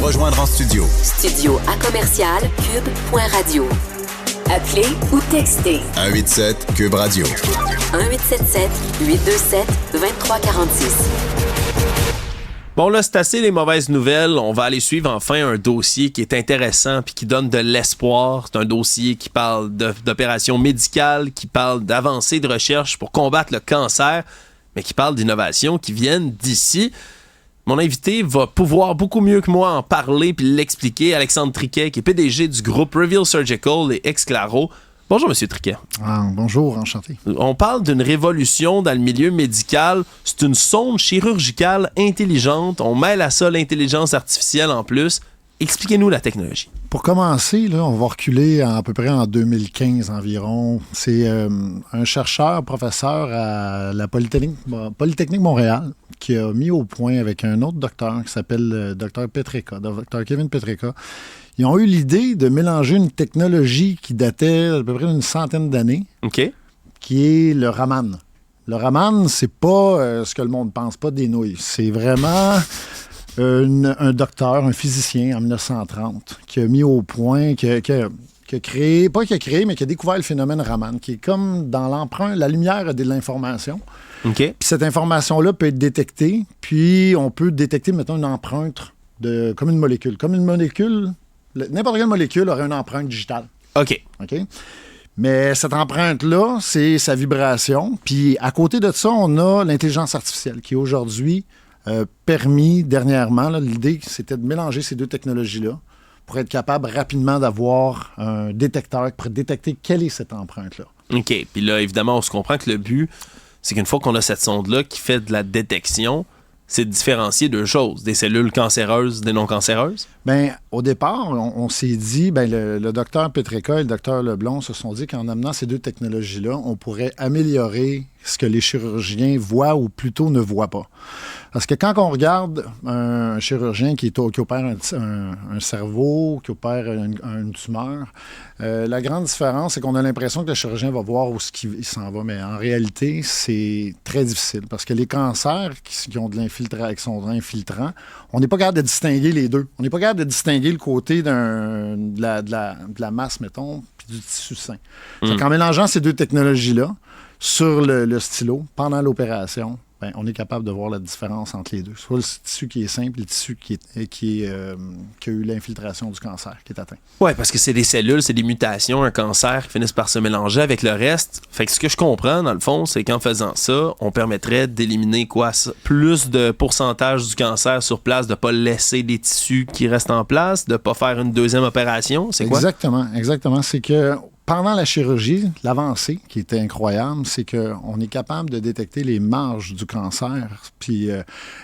rejoindre en studio. Studio à commercial cube.radio. Appelez ou textez. 187 Cube Radio. 1877 827 2346. Bon, là, c'est assez les mauvaises nouvelles. On va aller suivre enfin un dossier qui est intéressant puis qui donne de l'espoir. C'est un dossier qui parle d'opérations médicales, qui parle d'avancées de recherche pour combattre le cancer, mais qui parle d'innovations qui viennent d'ici. Mon invité va pouvoir beaucoup mieux que moi en parler puis l'expliquer. Alexandre Triquet, qui est PDG du groupe Reveal Surgical et Exclaro. Bonjour, M. Triquet. Bonjour, enchanté. On parle d'une révolution dans le milieu médical. C'est une sonde chirurgicale intelligente. On mêle à ça l'intelligence artificielle en plus. Expliquez-nous la technologie. Pour commencer, là, on va reculer à peu près en 2015 environ. C'est un chercheur, professeur à la Polytechnique Montréal qui a mis au point avec un autre docteur qui s'appelle Dr Petreka, Dr Kevin Petreka. Ils ont eu l'idée de mélanger une technologie qui datait à peu près d'une centaine d'années, qui est le Raman. Le Raman, c'est pas ce que le monde pense, pas des nouilles. C'est vraiment un docteur, un physicien en 1930 qui a mis au point, qui a créé, pas qui a créé, mais qui a découvert le phénomène Raman, qui est comme dans l'emprunt, la lumière a de l'information. Puis cette information-là peut être détectée, puis on peut détecter, mettons, une empreinte comme une molécule. Comme une molécule, n'importe quelle molécule aurait une empreinte digitale. OK. Mais cette empreinte-là, c'est sa vibration. Puis à côté de ça, on a l'intelligence artificielle qui aujourd'hui permis dernièrement, là, l'idée c'était de mélanger ces deux technologies-là pour être capable rapidement d'avoir un détecteur qui pourrait détecter quelle est cette empreinte-là. OK. Puis là, évidemment, on se comprend que le but, c'est qu'une fois qu'on a cette sonde-là qui fait de la détection, c'est de différencier deux choses, des cellules cancéreuses des non cancéreuses? Bien, au départ, on s'est dit, le docteur Petreka et le docteur Leblond se sont dit qu'en amenant ces deux technologies-là, on pourrait améliorer ce que les chirurgiens voient ou plutôt ne voient pas. Parce que quand on regarde un chirurgien qui opère un cerveau, qui opère une tumeur, la grande différence, c'est qu'on a l'impression que le chirurgien va voir où il s'en va. Mais en réalité, c'est très difficile. Parce que les cancers qui ont qui sont infiltrants, on n'est pas capable de distinguer les deux. On n'est pas capable de distinguer le côté de la masse, mettons, puis du tissu sain. En mélangeant ces deux technologies-là sur le stylo, pendant l'opération, on est capable de voir la différence entre les deux. Soit le tissu qui est simple et le tissu qui a eu l'infiltration du cancer qui est atteint. Oui, parce que c'est des cellules, c'est des mutations, un cancer qui finissent par se mélanger avec le reste. Fait que ce que je comprends, dans le fond, c'est qu'en faisant ça, on permettrait d'éliminer plus de pourcentage du cancer sur place, de ne pas laisser des tissus qui restent en place, de ne pas faire une deuxième opération. C'est quoi? Exactement. C'est que pendant la chirurgie, l'avancée qui était incroyable, c'est qu'on est capable de détecter les marges du cancer. Puis,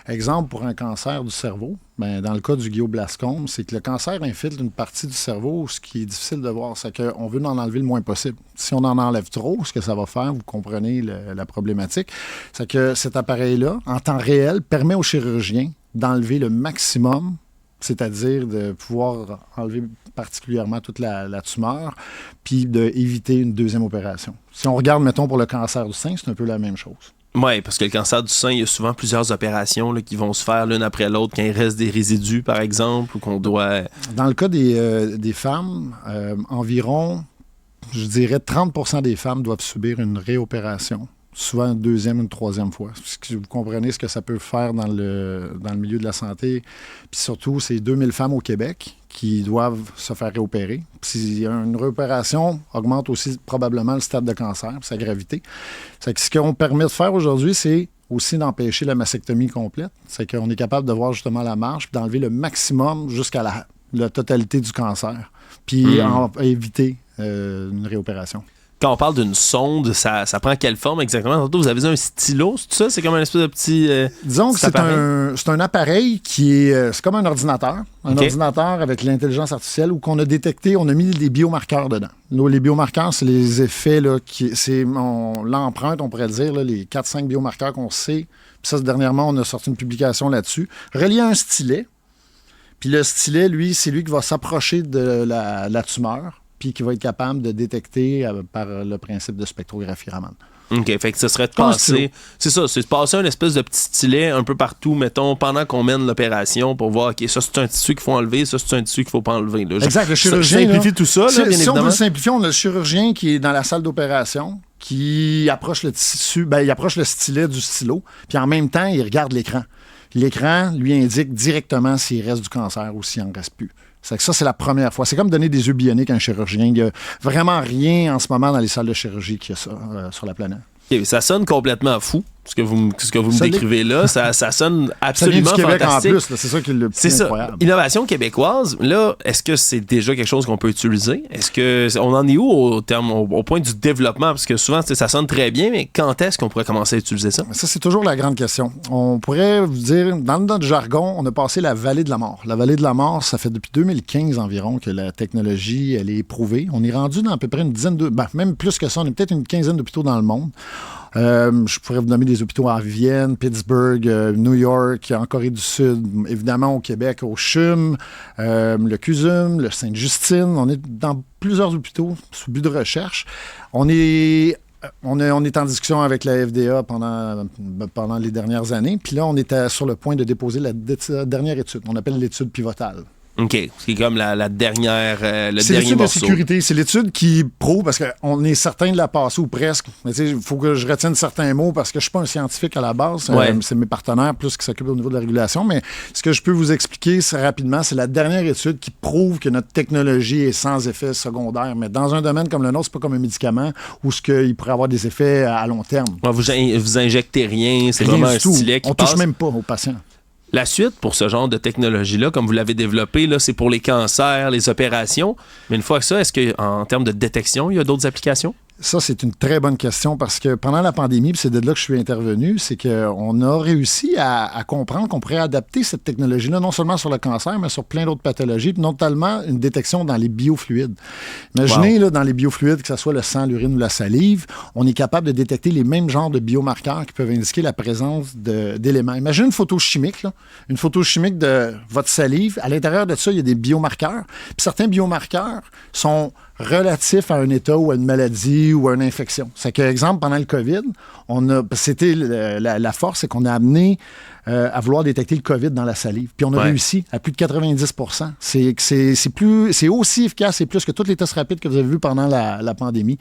exemple, pour un cancer du cerveau, dans le cas du glioblascome, c'est que le cancer infiltre une partie du cerveau, ce qui est difficile de voir, c'est qu'on veut en enlever le moins possible. Si on en enlève trop, ce que ça va faire, vous comprenez la problématique, c'est que cet appareil-là, en temps réel, permet au chirurgien d'enlever le maximum, c'est-à-dire de pouvoir enlever particulièrement toute la tumeur, puis d'éviter une deuxième opération. Si on regarde, mettons, pour le cancer du sein, c'est un peu la même chose. Oui, parce que le cancer du sein, il y a souvent plusieurs opérations là, qui vont se faire l'une après l'autre quand il reste des résidus, par exemple, ou qu'on doit... Dans le cas des femmes, environ, je dirais 30% des femmes doivent subir une réopération. Souvent une deuxième, une troisième fois. Vous comprenez ce que ça peut faire dans le milieu de la santé. Puis surtout, c'est 2000 femmes au Québec qui doivent se faire réopérer. Puis une réopération augmente aussi probablement le stade de cancer, sa gravité. C'est que ce qu'on permet de faire aujourd'hui, c'est aussi d'empêcher la mastectomie complète. C'est qu'on est capable de voir justement la marge puis d'enlever le maximum jusqu'à la totalité du cancer. Puis éviter une réopération. Quand on parle d'une sonde, ça prend quelle forme exactement? Tantôt, vous avez dit un stylo, c'est tout ça? C'est comme un espèce de petit... Disons que c'est un appareil qui est... c'est comme un ordinateur. Un ordinateur avec l'intelligence artificielle où qu'on a détecté, on a mis des biomarqueurs dedans. Là, les biomarqueurs, c'est les effets, là, l'empreinte, on pourrait dire, là, les 4-5 biomarqueurs qu'on sait. Puis ça, dernièrement, on a sorti une publication là-dessus. Relié à un stylet. Puis le stylet, lui, c'est lui qui va s'approcher de la tumeur, puis qui va être capable de détecter par le principe de spectrographie Raman. OK, fait que ce serait de Comme un passer... stylo. C'est ça, c'est de passer un espèce de petit stylet un peu partout, mettons, pendant qu'on mène l'opération pour voir, OK, ça, c'est un tissu qu'il faut enlever, ça, c'est un tissu qu'il faut pas enlever. Là. Exact, le chirurgien... Simplifie là, tout ça, là, bien si on veut évidemment. le simplifier, on a le chirurgien qui est dans la salle d'opération, qui approche le tissu, il approche le stylet du stylo, puis en même temps, il regarde l'écran. L'écran lui indique directement s'il reste du cancer ou s'il n'en reste plus. C'est que ça, c'est la première fois. C'est comme donner des œufs bioniques à un chirurgien. Il n'y a vraiment rien en ce moment dans les salles de chirurgie qui a ça sur la planète. OK, ça sonne complètement fou, ce que vous me décrivez là. Ça sonne Ça vient absolument du Québec fantastique. en plus, là. C'est ça qui est le C'est plus ça. incroyable. Innovation québécoise, là, est-ce que c'est déjà quelque chose qu'on peut utiliser? Est-ce que on en est où au point du développement? Parce que souvent, ça sonne très bien, mais quand est-ce qu'on pourrait commencer à utiliser ça? Ça, c'est toujours la grande question. On pourrait vous dire, dans notre jargon, on a passé la vallée de la mort. La vallée de la mort, ça fait depuis 2015 environ que la technologie, elle est éprouvée. On est rendu dans à peu près une dizaine même plus que ça, on est peut-être une quinzaine d'hôpitaux dans le monde. Je pourrais vous nommer des hôpitaux à Vienne, Pittsburgh, New York, en Corée du Sud, évidemment au Québec, au CHUM, le CUSUM, le Sainte-Justine. On est dans plusieurs hôpitaux sous but de recherche. On est en discussion avec la FDA pendant les dernières années. Puis là, on était sur le point de déposer la dernière étude. On appelle l'étude pivotale. OK. C'est comme la dernière, le C'est dernier l'étude morceau. de sécurité. C'est l'étude qui prouve, parce qu'on est certain de la passer ou presque. Mais tu sais, il faut que je retienne certains mots parce que je ne suis pas un scientifique à la base. Ouais. C'est mes partenaires plus qui s'occupent au niveau de la régulation. Mais ce que je peux vous expliquer rapidement, c'est la dernière étude qui prouve que notre technologie est sans effet secondaire. Mais dans un domaine comme le nôtre, c'est pas comme un médicament où il pourrait avoir des effets à long terme. Ouais, vous injectez rien, c'est Rien vraiment du un tout. stylet qui On passe. touche même pas aux patients. La suite pour ce genre de technologie-là, comme vous l'avez développé, là, c'est pour les cancers, les opérations. Mais une fois que ça, est-ce qu'en termes de détection, il y a d'autres applications? Ça, c'est une très bonne question parce que pendant la pandémie, puis c'est de là que je suis intervenu, c'est qu'on a réussi à comprendre qu'on pourrait adapter cette technologie-là non seulement sur le cancer, mais sur plein d'autres pathologies, puis notamment une détection dans les biofluides. Imaginez, là, dans les biofluides, que ce soit le sang, l'urine ou la salive, on est capable de détecter les mêmes genres de biomarqueurs qui peuvent indiquer la présence d'éléments. Imaginez une photo chimique, là, une photo chimique de votre salive. À l'intérieur de ça, il y a des biomarqueurs. Puis certains biomarqueurs sont relatifs à un état ou à une maladie ou à une infection. C'est que, exemple, pendant le COVID, c'était la force, c'est qu'on a amené à vouloir détecter le COVID dans la salive. Puis on a réussi à plus de 90%. C'est aussi efficace et plus que tous les tests rapides que vous avez vus pendant la pandémie.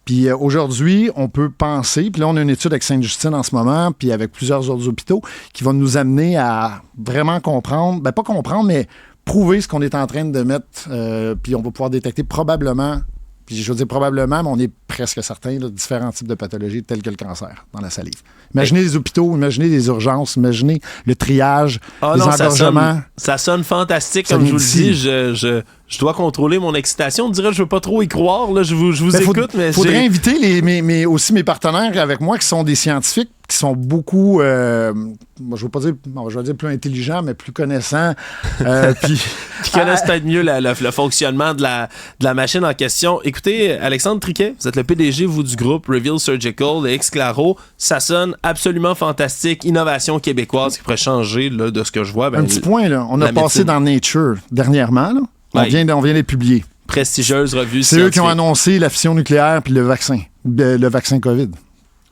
Puis aujourd'hui, on peut penser, puis là, on a une étude avec Sainte-Justine en ce moment, puis avec plusieurs autres hôpitaux, qui vont nous amener à vraiment comprendre, pas comprendre, mais prouver ce qu'on est en train de mettre, puis on va pouvoir détecter probablement, puis je veux dire probablement, mais on est presque certain, là, différents types de pathologies telles que le cancer dans la salive. Imaginez les hôpitaux, imaginez les urgences, imaginez le triage, les engorgements. Ça sonne fantastique, comme je vous le dis. Je dois contrôler mon excitation. On dirait que je veux pas trop y croire. Là. Je vous écoute, mais faudrait inviter aussi mes partenaires avec moi qui sont des scientifiques, qui sont beaucoup, je vais dire plus intelligents, mais plus connaissants. Qui connaissent peut-être mieux le fonctionnement de la machine en question. Écoutez, Alexandre Triquet, vous êtes le PDG, vous, du groupe Reveal Surgical et Exclaro. Ça sonne absolument fantastique. Innovation québécoise qui pourrait changer là, de ce que je vois. Un petit point, là. On a passé dans Nature dernièrement. Là. On vient de les publier. Prestigieuse revue C'est eux qui ont annoncé la fission nucléaire puis le vaccin COVID.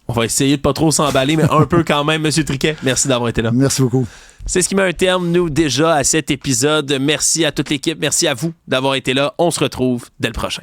On va essayer de pas trop s'emballer, mais un peu quand même, M. Triquet. Merci d'avoir été là. Merci beaucoup. C'est ce qui met un terme, nous, déjà, à cet épisode. Merci à toute l'équipe. Merci à vous d'avoir été là. On se retrouve dès le prochain.